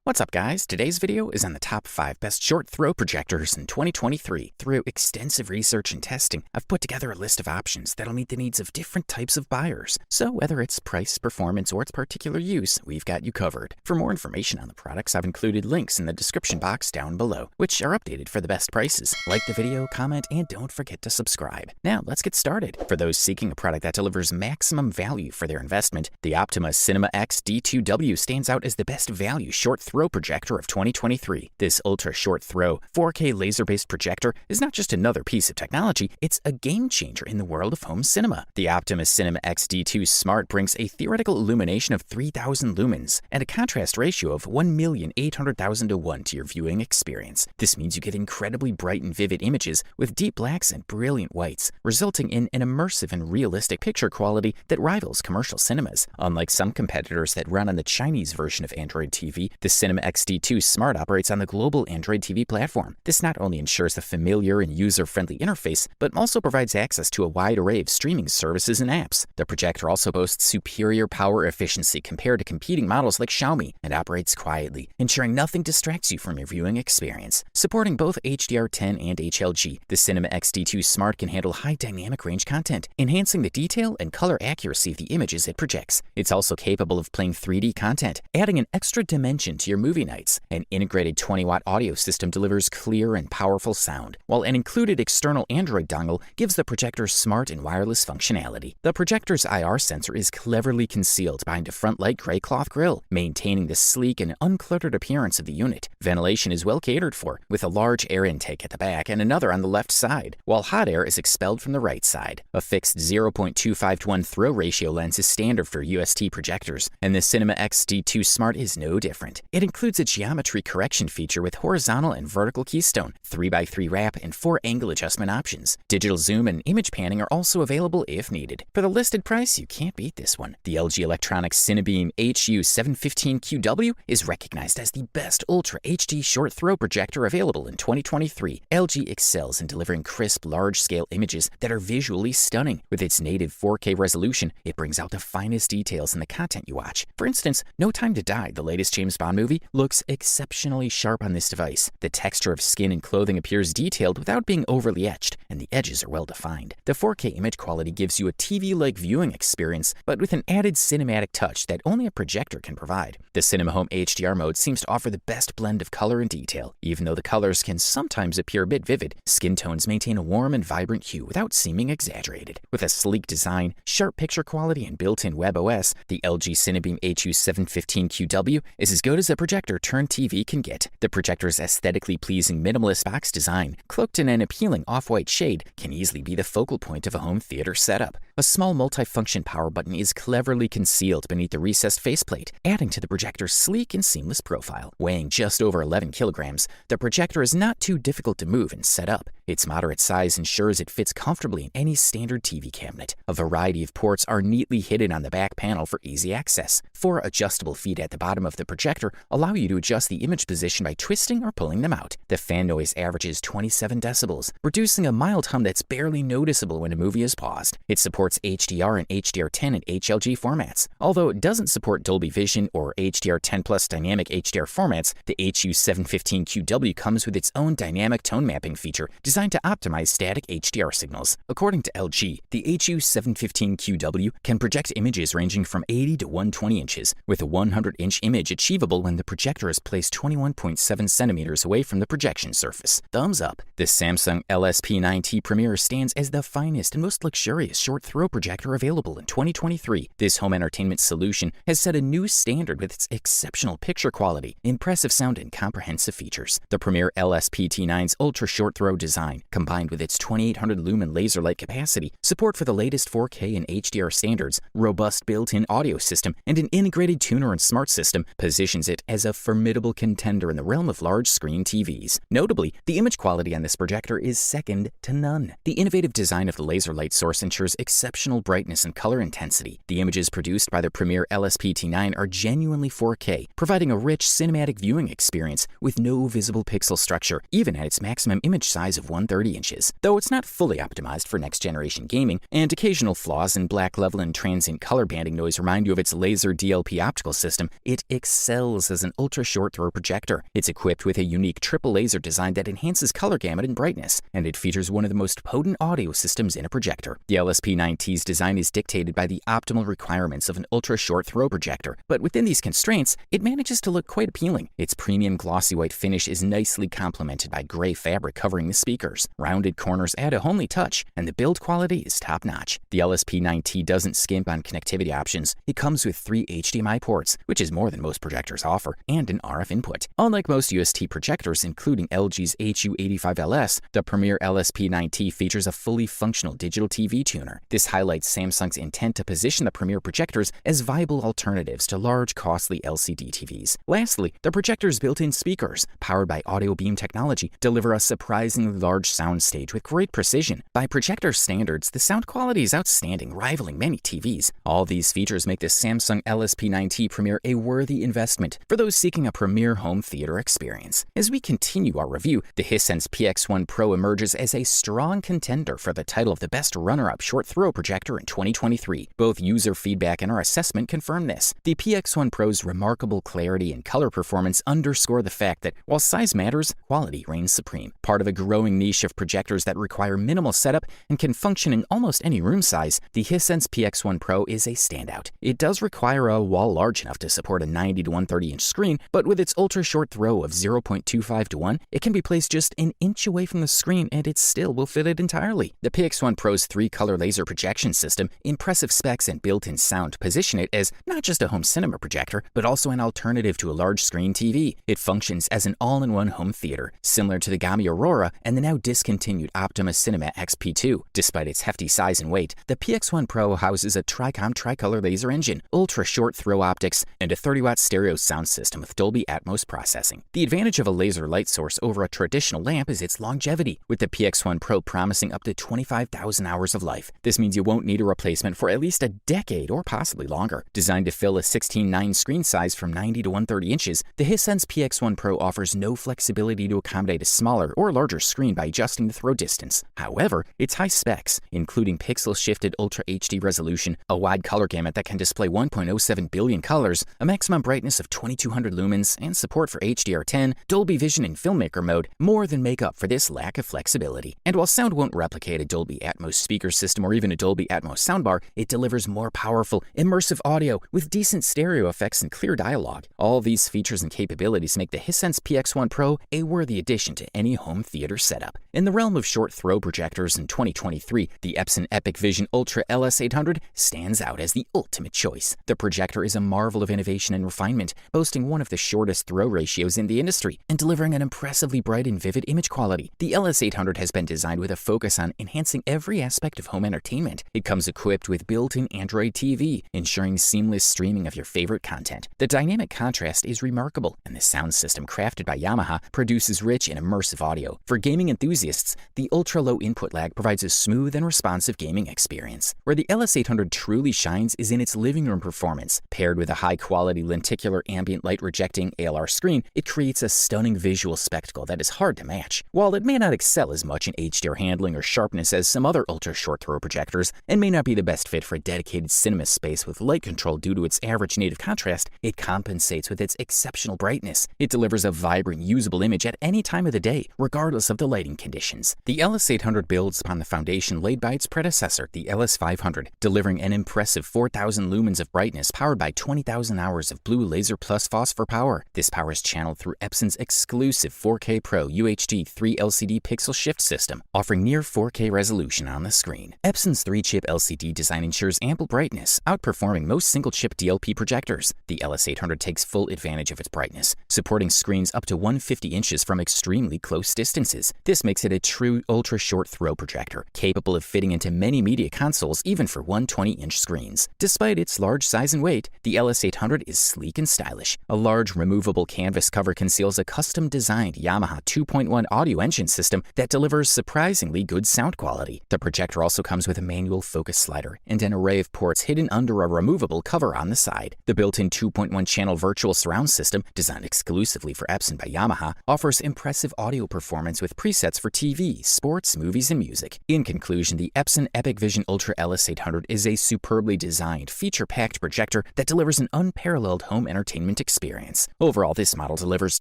What's up, guys? Today's video is on the top 5 best short throw projectors in 2023. Through extensive research and testing, I've put together a list of options that'll meet the needs of different types of buyers. So whether it's price, performance, or its particular use, we've got you covered. For more information on the products, I've included links in the description box down below, which are updated for the best prices. Like the video, comment, and don't forget to subscribe. Now, let's get started. For those seeking a product that delivers maximum value for their investment, the Optoma CinemaX D2-W stands out as the best value short throw projector of 2023. This ultra short throw 4K laser-based projector is not just another piece of technology, it's a game changer in the world of home cinema. The Optoma CinemaX D2 Smart brings a theoretical illumination of 3,000 lumens and a contrast ratio of 1,800,000 to 1 to your viewing experience. This means you get incredibly bright and vivid images with deep blacks and brilliant whites, resulting in an immersive and realistic picture quality that rivals commercial cinemas. Unlike some competitors that run on the Chinese version of Android TV, the CinemaX D2 Smart operates on the global Android TV platform. This not only ensures a familiar and user-friendly interface, but also provides access to a wide array of streaming services and apps. The projector also boasts superior power efficiency compared to competing models like Xiaomi and operates quietly, ensuring nothing distracts you from your viewing experience. Supporting both HDR10 and HLG, the CinemaX D2 Smart can handle high dynamic range content, enhancing the detail and color accuracy of the images it projects. It's also capable of playing 3D content, adding an extra dimension to your movie nights. An integrated 20-watt audio system delivers clear and powerful sound, while an included external Android dongle gives the projector smart and wireless functionality. The projector's IR sensor is cleverly concealed behind a front light gray cloth grille, maintaining the sleek and uncluttered appearance of the unit. Ventilation is well catered for, with a large air intake at the back and another on the left side, while hot air is expelled from the right side. A fixed 0.25 to 1 throw ratio lens is standard for UST projectors, and the CinemaX D2 Smart is no different. It includes a geometry correction feature with horizontal and vertical keystone, 3x3 wrap, and 4 angle adjustment options. Digital zoom and image panning are also available if needed. For the listed price, you can't beat this one. The LG Electronics CineBeam HU715QW is recognized as the best Ultra HD short throw projector available in 2023. LG excels in delivering crisp, large-scale images that are visually stunning. With its native 4K resolution, it brings out the finest details in the content you watch. For instance, No Time to Die, the latest James Bond movie, looks exceptionally sharp on this device. The texture of skin and clothing appears detailed without being overly etched, and the edges are well defined. The 4K image quality gives you a TV-like viewing experience, but with an added cinematic touch that only a projector can provide. The Cinema Home HDR mode seems to offer the best blend of color and detail. Even though the colors can sometimes appear a bit vivid, skin tones maintain a warm and vibrant hue without seeming exaggerated. With a sleek design, sharp picture quality, and built-in WebOS, the LG CineBeam HU715QW is as good as a projector turned TV can get. The projector's aesthetically pleasing minimalist box design, cloaked in an appealing off-white shade, can easily be the focal point of a home theater setup. A small multi-function power button is cleverly concealed beneath the recessed faceplate, adding to the projector's sleek and seamless profile. Weighing just over 11 kilograms, the projector is not too difficult to move and set up. Its moderate size ensures it fits comfortably in any standard TV cabinet. A variety of ports are neatly hidden on the back panel for easy access. 4 adjustable feet at the bottom of the projector allow you to adjust the image position by twisting or pulling them out. The fan noise averages 27 decibels, producing a mild hum that's barely noticeable when a movie is paused. It supports HDR and HDR10 and HLG formats. Although it doesn't support Dolby Vision or HDR10 Plus dynamic HDR formats, the HU715QW comes with its own dynamic tone mapping feature designed to optimize static HDR signals. According to LG, the HU715QW can project images ranging from 80 to 120 inches, with a 100-inch image achievable when the projector is placed 21.7 centimeters away from the projection surface. Thumbs up. The Samsung LSP9T Premiere stands as the finest and most luxurious short throw projector available in 2023. This home entertainment solution has set a new standard with its exceptional picture quality, impressive sound, and comprehensive features. The Premiere LSP9's ultra short throw design, combined with its 2800 lumen laser light capacity, support for the latest 4K and HDR standards, robust built-in audio system, and an integrated tuner and smart system, positions it as a formidable contender in the realm of large-screen TVs. Notably, the image quality on this projector is second to none. The innovative design of the laser light source ensures exceptional exceptional brightness and color intensity. The images produced by the Premiere LSP9 are genuinely 4K, providing a rich cinematic viewing experience with no visible pixel structure, even at its maximum image size of 130 inches. Though it's not fully optimized for next-generation gaming, and occasional flaws in black level and transient color banding noise remind you of its laser DLP optical system, it excels as an ultra-short throw projector. It's equipped with a unique triple laser design that enhances color gamut and brightness, and it features one of the most potent audio systems in a projector. The LSP9T's design is dictated by the optimal requirements of an ultra-short throw projector, but within these constraints, it manages to look quite appealing. Its premium glossy white finish is nicely complemented by gray fabric covering the speakers. Rounded corners add a homely touch, and the build quality is top-notch. The LSP9T doesn't skimp on connectivity options. It comes with 3 HDMI ports, which is more than most projectors offer, and an RF input. Unlike most UST projectors, including LG's HU85LS, the Premiere LSP9T features a fully functional digital TV tuner. This highlights Samsung's intent to position the Premiere projectors as viable alternatives to large, costly LCD TVs. Lastly, the projector's built-in speakers, powered by audio beam technology, deliver a surprisingly large soundstage with great precision. By projector standards, the sound quality is outstanding, rivaling many TVs. All these features make the Samsung LSP9T Premiere a worthy investment for those seeking a premier home theater experience. As we continue our review, the Hisense PX1-PRO emerges as a strong contender for the title of the best runner-up short throw projector in 2023. Both user feedback and our assessment confirm this. The PX1-PRO's remarkable clarity and color performance underscore the fact that while size matters, quality reigns supreme. Part of a growing niche of projectors that require minimal setup and can function in almost any room size, the Hisense PX1-PRO is a standout. It does require a wall large enough to support a 90 to 130 inch screen, but with its ultra-short throw of 0.25 to 1, it can be placed just an inch away from the screen and it still will fit it entirely. The PX1-PRO's 3-color laser projection system, impressive specs, and built-in sound position it as not just a home cinema projector, but also an alternative to a large screen TV. It functions as an all-in-one home theater, similar to the Gami Aurora and the now discontinued Optoma CinemaX P2. Despite its hefty size and weight, the PX1-PRO houses a Tricom tricolor laser engine, ultra-short throw optics, and a 30-watt stereo sound system with Dolby Atmos processing. The advantage of a laser light source over a traditional lamp is its longevity, with the PX1-PRO promising up to 25,000 hours of life. This means you won't need a replacement for at least a decade or possibly longer. Designed to fill a 16:9 screen size from 90 to 130 inches, the Hisense PX1-PRO offers no flexibility to accommodate a smaller or larger screen by adjusting the throw distance. However, its high specs, including pixel-shifted Ultra HD resolution, a wide color gamut that can display 1.07 billion colors, a maximum brightness of 2200 lumens, and support for HDR10, Dolby Vision, and Filmmaker mode, more than make up for this lack of flexibility. And while sound won't replicate a Dolby Atmos speaker system or even a Dolby Atmos soundbar, it delivers more powerful, immersive audio with decent stereo effects and clear dialogue. All these features and capabilities make the Hisense PX1-PRO a worthy addition to any home theater setup. In the realm of short throw projectors in 2023, the Epson EpiqVision Ultra LS800 stands out as the ultimate choice. The projector is a marvel of innovation and refinement, boasting one of the shortest throw ratios in the industry and delivering an impressively bright and vivid image quality. The LS800 has been designed with a focus on enhancing every aspect of home entertainment. It comes equipped with built-in Android TV, ensuring seamless streaming of your favorite content. The dynamic contrast is remarkable, and the sound system crafted by Yamaha produces rich and immersive audio. For gaming enthusiasts, the ultra-low input lag provides a smooth and responsive gaming experience. Where the LS800 truly shines is in its living room performance. Paired with a high-quality lenticular ambient light-rejecting ALR screen, it creates a stunning visual spectacle that is hard to match. While it may not excel as much in HDR handling or sharpness as some other ultra-short throw projectors, and may not be the best fit for a dedicated cinema space with light control due to its average native contrast, it compensates with its exceptional brightness. It delivers a vibrant, usable image at any time of the day, regardless of the lighting conditions. The LS800 builds upon the foundation laid by its predecessor, the LS500, delivering an impressive 4,000 lumens of brightness powered by 20,000 hours of blue laser plus phosphor power. This power is channeled through Epson's exclusive 4K Pro UHD 3 LCD pixel shift system, offering near 4K resolution on the screen. Epson's 3-chip LCD design ensures ample brightness, outperforming most single-chip DLP projectors. The LS800 takes full advantage of its brightness, supporting screens up to 150 inches from extremely close distances. This makes it a true ultra-short throw projector, capable of fitting into many media consoles even for 120-inch screens. Despite its large size and weight, the LS800 is sleek and stylish. A large removable canvas cover conceals a custom-designed Yamaha 2.1 audio engine system that delivers surprisingly good sound quality. The projector also comes with a manual focus slider and an array of ports hidden under a removable cover on the side. The built-in 2.1-channel virtual surround system, designed exclusively for Epson by Yamaha, offers impressive audio performance with presets for TV, sports, movies, and music. In conclusion, the Epson EpiqVision Ultra LS800 is a superbly designed, feature-packed projector that delivers an unparalleled home entertainment experience. Overall, this model delivers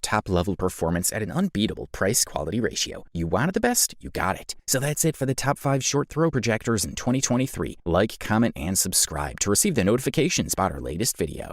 top-level performance at an unbeatable price-quality ratio. You wanted the best, you got it. So that's it for the top 5 short throw projectors in 2023. Like, comment, and subscribe to receive the notifications about our latest video.